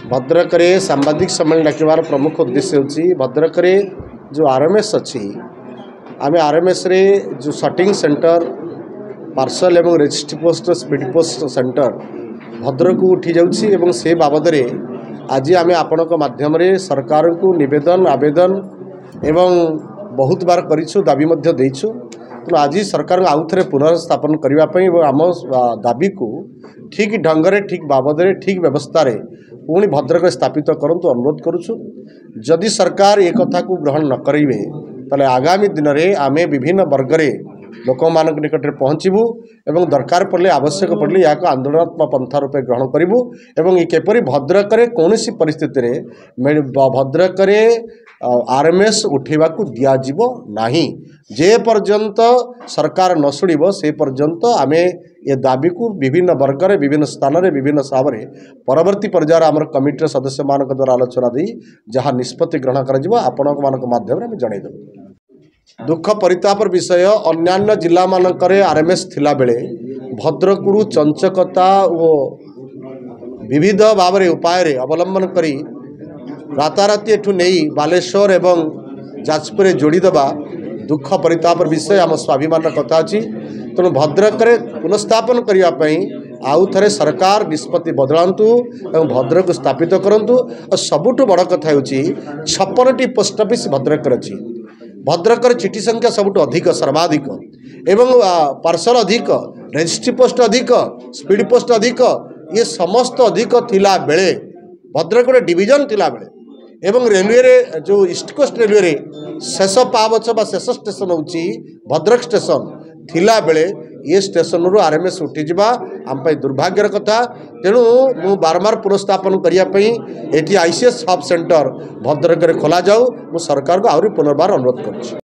भद्रक सांबादिक सम्मेलन डाकिबार प्रमुख उद्देश्य होची भद्रक जो आरएमएस अच्छी आम आरएमएस रे जो शटिंग सेंटर पार्सल एवं registry post speed post centre Bhadrak उठी जाउची एवं से बाबद आज आम आपण माध्यम रे सरकार को निवेदन आवेदन एवं बहुत बार करिछु दाबी मध्य देइछु। तो आज सरकार आउ थे पुनर्स्थापन करने आम दाबी को ठीक ढंग से ठीक बाबद ठीक व्यवस्था पुणी भद्रक स्थापित करंतु अनुरोध करुछु। जदि सरकार एक कथा को ग्रहण न करेंगे ताले आगामी दिन में आमे विभिन्न वर्ग लोक मान निकट में पहुँचबू एवं दरकार पड़े आवश्यक पड़े या आंदोलनात्मक पंथा रूपे ग्रहण करूँ एवं केपरी भद्रक कौन परिस्थिति भद्रक आरएमएस उठेवा को दिज्व नहीं जे पर्यंत सरकार न शुणव से पर्यंत आमे ये दाबी को विभिन्न वर्ग विभिन्न स्थान में विभिन्न हिसाब से परवर्ती पर्यायर आम कमिटी सदस्य मान द्वारा आलोचना दी जहाँ निष्पत्ति ग्रहण कर माध्यम जनईदेव। दुख परितापर विषय अन्यान्य जिला मानक आरएमएस थिला बेले भद्रकरू चंचकता और विविध भाव उपाय अवलंबन करी राताराति एठू नहीं बालेश्वर एवं जाजपुर जोड़ीदेवा दुख परितापर विषय आम स्वाभिमान कथा अच्छी। तेणु भद्रक पुनर्स्थापन करने आउ थे सरकार निष्पत्ति बदलांतु एवं भद्रक स्थापित करंतु। और सबुठ बड़ कथा होची 56टी पोस्ट ऑफिस भद्रक अच्छी। भद्रक चिठी संख्या सबुठ अधिक सर्वाधिक एवं पार्सल अधिक रजिस्ट्री पोस्ट अधिक स्पीड पोस्ट अधिक ये समस्त अधिक थिला बेले भद्रक डिविजन थिला बेले एवं रेलवे रे जो ईस्ट कोस्ट रेलवे रे शेष पावच बा शेष स्टेशन होची भद्रक स्टेशन थिला बेले ये स्टेशन रू आरएमएस उठीजा आम दुर्भाग्यर कथा। तेणु मु बारंबार पुनर्स्थापन करने आईसीएस हब सेंटर भद्रक खोल जाऊ मु सरकार को आहरी पुनर्बार अनुरोध करुच्ची।